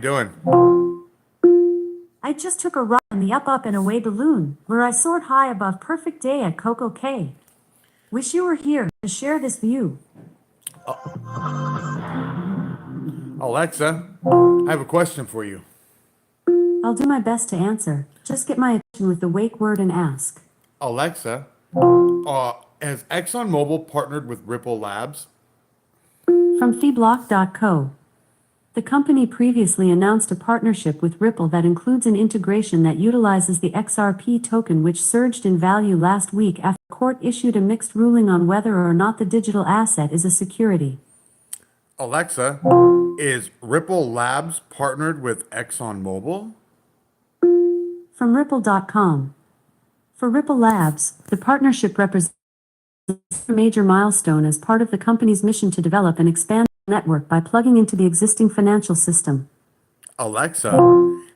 Doing? I just took a ride in the up and away balloon, where I soared high above perfect day at Coco Cay. Wish you were here to share this view. Alexa, I have a question for you. I'll do my best to answer. Just get my attention with the wake word and ask. Alexa, has ExxonMobil partnered with Ripple Labs? From feeblock.co. The company previously announced a partnership with Ripple that includes an integration that utilizes the XRP token, which surged in value last week after the court issued a mixed ruling on whether or not the digital asset is a security. Alexa, is Ripple Labs partnered with ExxonMobil? From ripple.com. For Ripple Labs, the partnership represents a major milestone as part of the company's mission to develop and expand the network by plugging into the existing financial system. Alexa,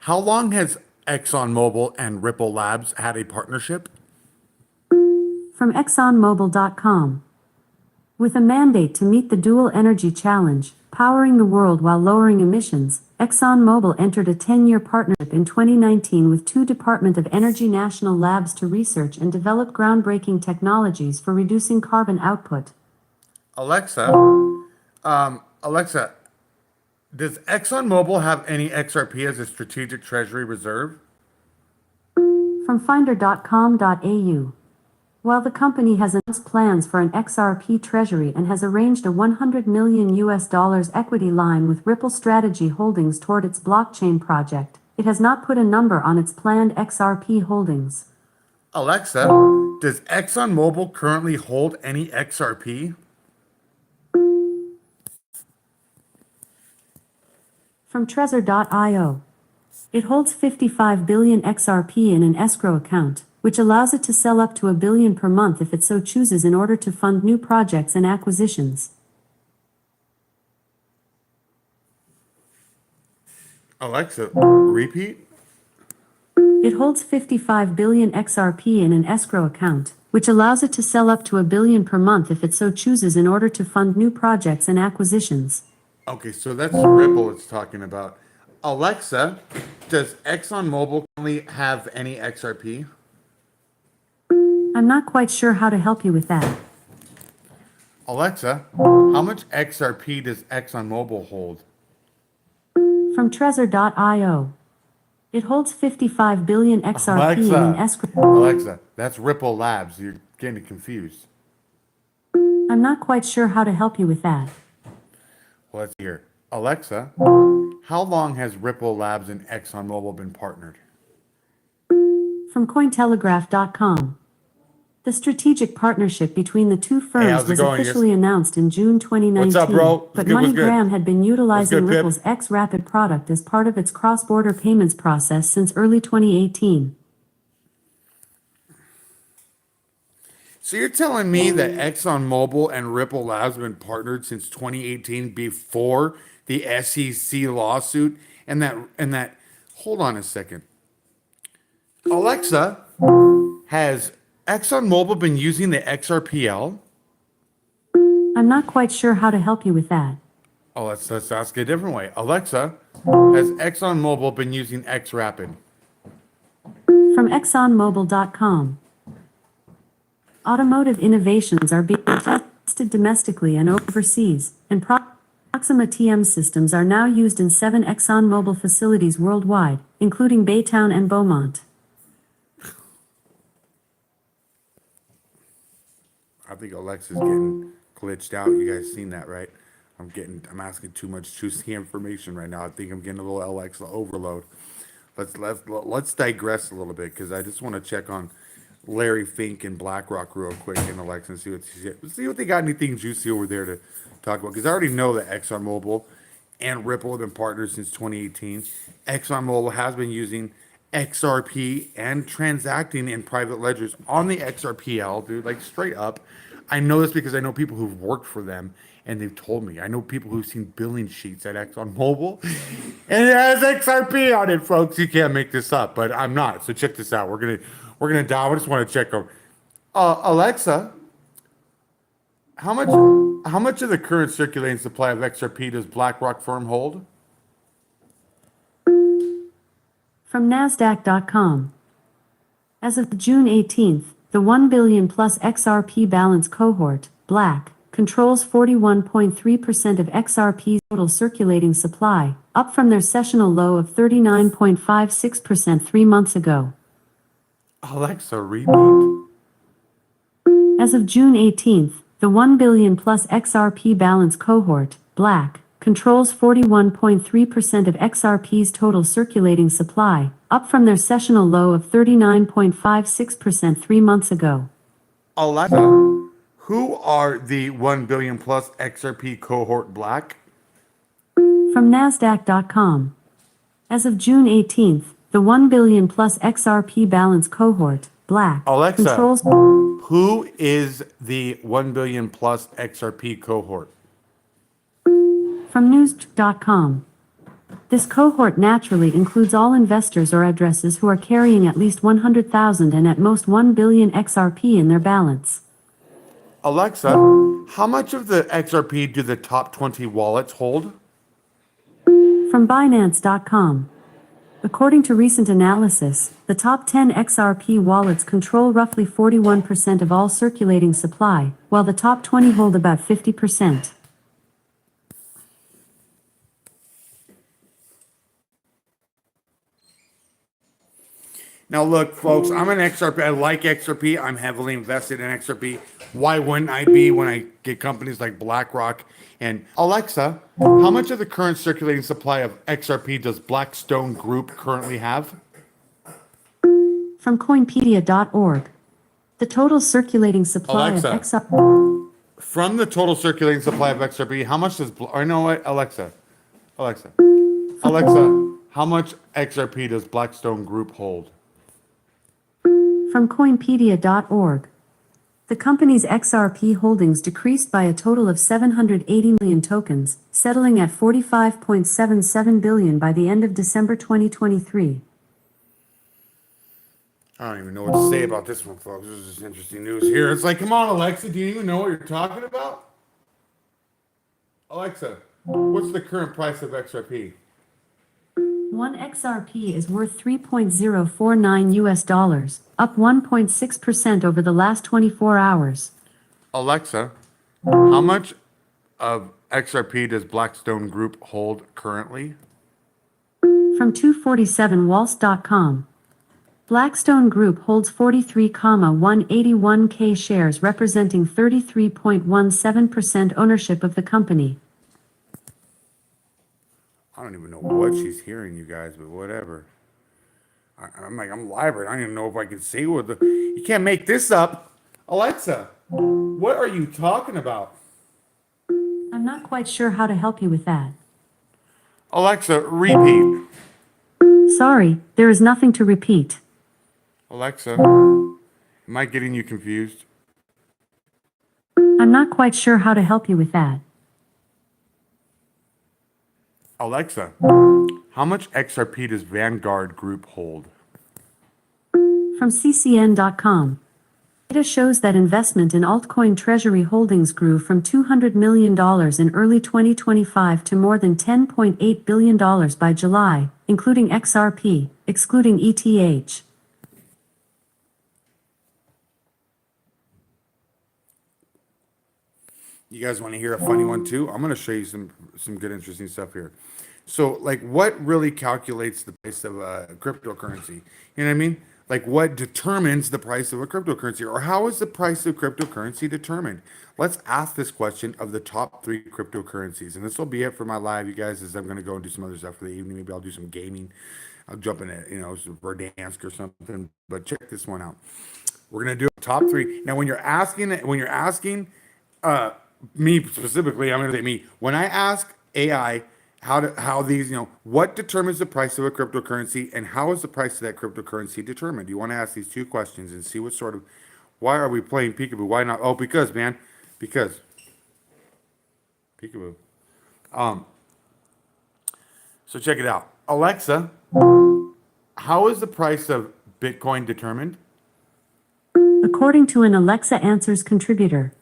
how long has ExxonMobil and Ripple Labs had a partnership? From exxonmobil.com. With a mandate to meet the dual energy challenge, powering the world while lowering emissions, ExxonMobil entered a 10-year partnership in 2019 with two Department of Energy national labs to research and develop groundbreaking technologies for reducing carbon output. Alexa, Alexa, does ExxonMobil have any XRP as a strategic treasury reserve? From finder.com.au. While the company has announced plans for an XRP treasury and has arranged a $100 million equity line with Ripple Strategy Holdings toward its blockchain project, it has not put a number on its planned XRP holdings. Alexa, does ExxonMobil currently hold any XRP? From Trezor.io. It holds 55 billion XRP in an escrow account, which allows it to sell up to $1 billion per month if it so chooses in order to fund new projects and acquisitions. Alexa, repeat. It holds 55 billion XRP in an escrow account, which allows it to sell up to $1 billion per month if it so chooses in order to fund new projects and acquisitions. Okay, so that's Ripple it's talking about. Alexa, does ExxonMobil currently have any XRP? I'm not quite sure how to help you with that. Alexa, how much XRP does ExxonMobil hold? From Trezor.io. It holds 55 billion XRP in an escrow. Alexa, that's Ripple Labs. You're getting confused. I'm not quite sure how to help you with that. Well, let's hear. Alexa, how long has Ripple Labs and ExxonMobil been partnered? From Cointelegraph.com. The strategic partnership between the two firms was officially announced in June 2019. What's up, bro? But MoneyGram had been utilizing Ripple's X Rapid product as part of its cross-border payments process since early 2018. So you're telling me that ExxonMobil and Ripple Labs have been partnered since 2018 before the SEC lawsuit and that hold on a second. Alexa, has ExxonMobil been using the XRPL? I'm not quite sure how to help you with that. Oh, let's ask it a different way. Alexa, has ExxonMobil been using XRapid? From exxonmobil.com. Automotive innovations are being tested domestically and overseas, and Proxima TM systems are now used in 7 ExxonMobil facilities worldwide, including Baytown and Beaumont. I think Alexa's getting glitched out. You guys seen that, right? I'm asking too much juicy information right now. I think I'm getting a little Alexa overload. Let's digress a little bit because I just want to check on Larry Fink and BlackRock real quick and Alexa and see what they got anything juicy over there to talk about. Because I already know that ExxonMobil and Ripple have been partners since 2018. ExxonMobil has been using XRP and transacting in private ledgers on the XRPL, dude, like straight up. I know this because I know people who've worked for them and they've told me. I know people who've seen billing sheets at ExxonMobil and it has XRP on it, folks. You can't make this up, but I'm not. So check this out. We're gonna dial. I just want to check over. Alexa, how much of the current circulating supply of XRP does BlackRock firm hold? From Nasdaq.com. As of June 18th, the 1 billion plus XRP balance cohort, Black, controls 41.3% of XRP's total circulating supply, up from their sessional low of 39.56% 3 months ago. Alexa, repeat. As of June 18th, the 1 billion plus XRP balance cohort, Black, controls 41.3% of XRP's total circulating supply, up from their sessional low of 39.56% 3 months ago. Alexa, who are the 1 billion plus XRP cohort Black? From Nasdaq.com. As of June 18th, the 1 billion plus XRP balance cohort, Black, Alexa, controls. who is the 1 billion plus XRP cohort? From News.com. This cohort naturally includes all investors or addresses who are carrying at least 100,000 and at most 1 billion XRP in their balance. Alexa, how much of the XRP do the top 20 wallets hold? From Binance.com. According to recent analysis, the top 10 XRP wallets control roughly 41% of all circulating supply, while the top 20 hold about 50%. Now look, folks, I'm an XRP. I like XRP. I'm heavily invested in XRP. Why wouldn't I be when I get companies like BlackRock? And Alexa, how much of the current circulating supply of XRP does Blackstone Group currently have? From Coinpedia.org. The total circulating supply Alexa. of XRP. From the total circulating supply of XRP, how much does, or know what, Alexa, Alexa, how much XRP does Blackstone Group hold? From Coinpedia.org. The company's XRP holdings decreased by a total of 780 million tokens, settling at 45.77 billion by the end of December 2023. I don't even know what to say about this one, folks. This is just interesting news here. It's like, come on, Alexa, do you even know what you're talking about? Alexa, what's the current price of XRP? 1 XRP is worth $3.049, up 1.6% over the last 24 hours. Alexa, how much of XRP does Blackstone Group hold currently? From 247walls.com. Blackstone Group holds 43,181K shares representing 33.17% ownership of the company. I don't even know what she's hearing, you guys, but whatever. I'm live right. I don't even know if I can say what the. You can't make this up. Alexa, what are you talking about? I'm not quite sure how to help you with that. Alexa, repeat. Sorry, there is nothing to repeat. Alexa, am I getting you confused? I'm not quite sure how to help you with that. Alexa, how much XRP does Vanguard Group hold? From ccn.com. Data shows that investment in altcoin Treasury holdings grew from $200 million in early 2025 to more than $10.8 billion by July, including XRP, excluding ETH. You guys want to hear a funny one too? I'm going to show you some good, interesting stuff here. So, like, what really calculates the price of a cryptocurrency? You know what I mean? Like, what determines the price of a cryptocurrency, or how is the price of cryptocurrency determined? Let's ask this question of the top 3 cryptocurrencies, and this will be it for my live, you guys. As I'm going to go and do some other stuff for the evening. Maybe I'll do some gaming. I'll jump in it, some Verdansk or something. But check this one out. We're going to do a top 3. Now, when you're asking, me specifically, I'm going to say me. When I ask AI how these, what determines the price of a cryptocurrency, and how is the price of that cryptocurrency determined? You want to ask these 2 questions and see what sort of, why are we playing peekaboo? Why not? Oh, because, man, because peekaboo. So check it out. Alexa, how is the price of Bitcoin determined? According to an Alexa Answers contributor.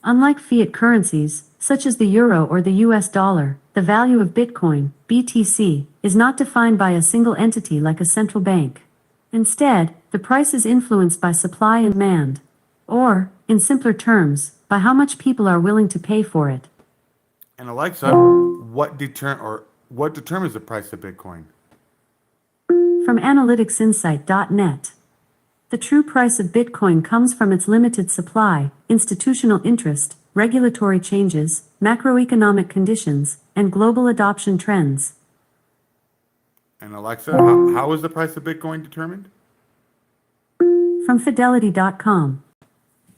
Unlike fiat currencies, such as the euro or the US dollar, the the value of Bitcoin, BTC, is not defined by a single entity like a central bank. Instead, the price is influenced by supply and demand. Or, in simpler terms, by how much people are willing to pay for it. And Alexa, what determines the price of Bitcoin? From analyticsinsight.net. The true price of Bitcoin comes from its limited supply, institutional interest, regulatory changes, macroeconomic conditions, and global adoption trends. And Alexa, how is the price of Bitcoin determined? From fidelity.com.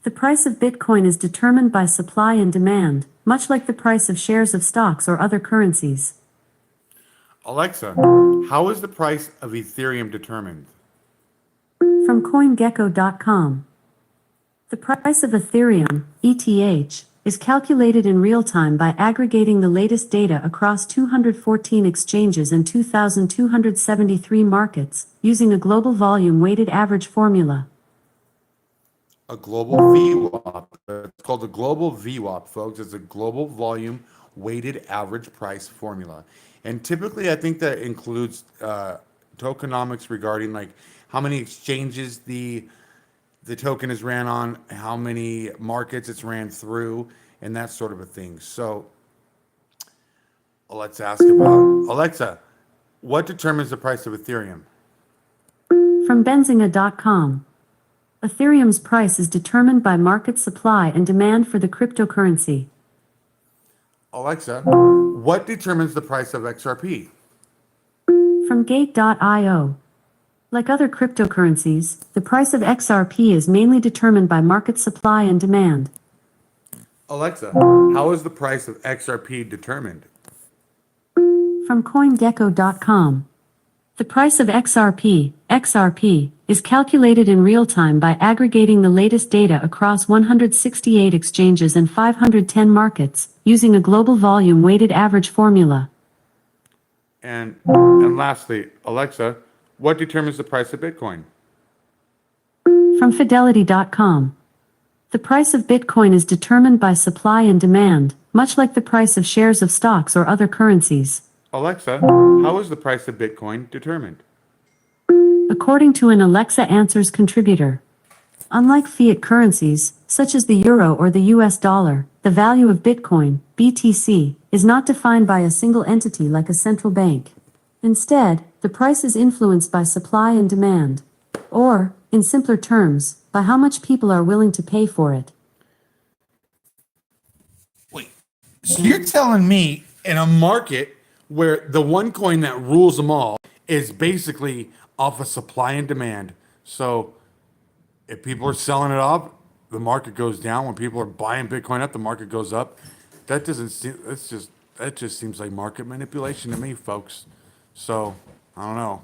The price of Bitcoin is determined by supply and demand, much like the price of shares of stocks or other currencies. Alexa, how is the price of Ethereum determined? From CoinGecko.com. The price of Ethereum, ETH, is calculated in real time by aggregating the latest data across 214 exchanges and 2,273 markets, using a global volume weighted average formula. A global VWAP. It's called a global VWAP, folks. It's a global volume weighted average price formula. And typically, I think that includes tokenomics regarding like how many exchanges the token is ran on, how many markets it's ran through, and that sort of a thing. So let's ask about Alexa, what determines the price of Ethereum? From Benzinga.com. Ethereum's price is determined by market supply and demand for the cryptocurrency. Alexa, what determines the price of XRP? From Gate.io. Like other cryptocurrencies, the price of XRP is mainly determined by market supply and demand. Alexa, how is the price of XRP determined? From CoinGecko.com. The price of XRP, is calculated in real time by aggregating the latest data across 168 exchanges and 510 markets, using a global volume weighted average formula. And lastly, Alexa, what determines the price of Bitcoin? From Fidelity.com. The price of Bitcoin is determined by supply and demand, much like the price of shares of stocks or other currencies. Alexa, how is the price of Bitcoin determined? According to an Alexa Answers contributor. Unlike fiat currencies, such as the euro or the US dollar, the value of Bitcoin, BTC, is not defined by a single entity like a central bank. Instead, the price is influenced by supply and demand. Or, in simpler terms, by how much people are willing to pay for it. Wait, so you're telling me in a market where the one coin that rules them all is basically off of supply and demand. So if people are selling it off, the market goes down. When people are buying Bitcoin up, the market goes up. That doesn't seem, that just seems like market manipulation to me, folks. So I don't know.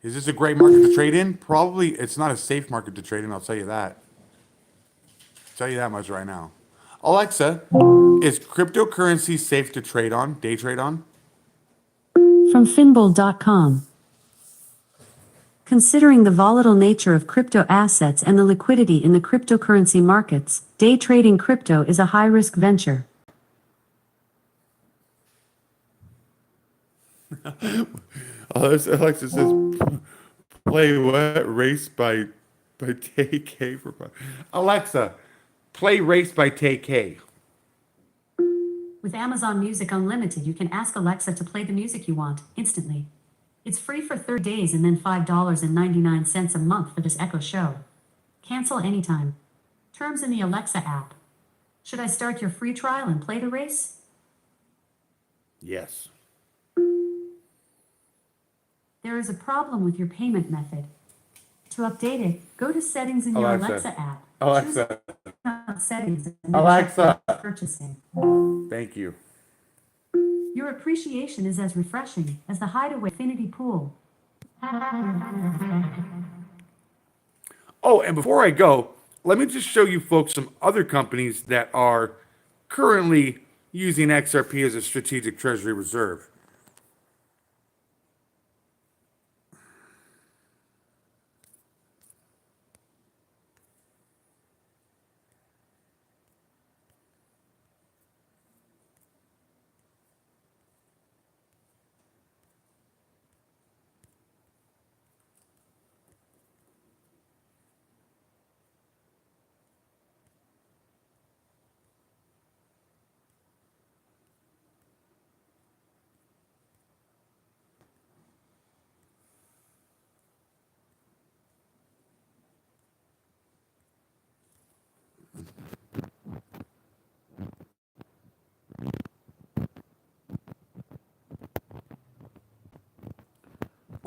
Is this a great market to trade in? Probably it's not a safe market to trade in, I'll tell you that. Tell you that much right now. Alexa, is cryptocurrency safe to trade on, day trade on? From Finbold.com. Considering the volatile nature of crypto assets and the liquidity in the cryptocurrency markets, day trading crypto is a high-risk venture. Alexa says, play what? Race by TK for Alexa, play Race by TK. With Amazon Music Unlimited, you can ask Alexa to play the music you want, instantly. It's free for 30 days and then $5.99 a month for this Echo Show. Cancel anytime. Terms in the Alexa app. Should I start your free trial and play the race? Yes. There is a problem with your payment method. To update it, go to Settings in your Alexa app. Alexa. Choose Settings and Alexa. check Purchasing. Thank you. Your appreciation is as refreshing as the Hideaway Infinity Pool. Oh, and before I go, let me just show you folks some other companies that are currently using XRP as a strategic treasury reserve.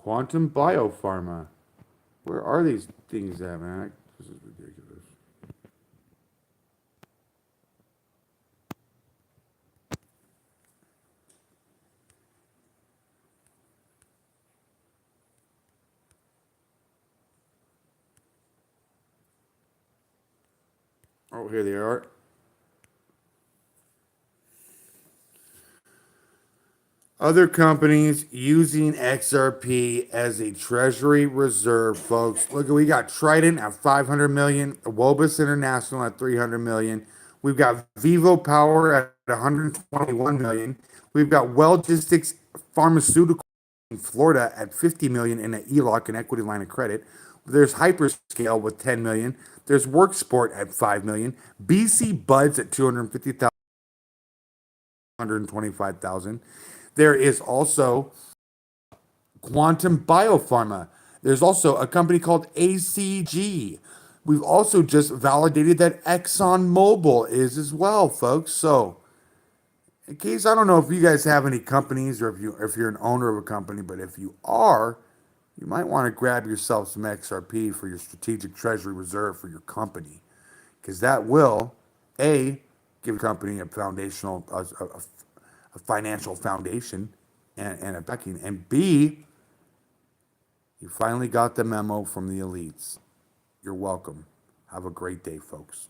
Quantum Biopharma. Where are these things at, man? This is ridiculous. Oh, here they are. Other companies using XRP as a treasury reserve, folks. Look, we got Trident at 500 million, Wobus International at 300 million. We've got Vivo Power at 121 million. We've got Wellgistics Pharmaceutical in Florida at 50 million in an ELOC, an equity line of credit. There's Hyperscale with 10 million. There's Worksport at 5 million. BC Buds at 250,000, 125,000. There is also Quantum Biopharma. There's also a company called ACG. We've also just validated that Exxon Mobil is as well, folks. So, in case I don't know if you guys have any companies or if you're an owner of a company, but if you are, you might want to grab yourself some XRP for your strategic treasury reserve for your company, because that will give a company a foundational a financial foundation and a backing, and B, you finally got the memo from the elites. You're welcome. Have a great day, folks.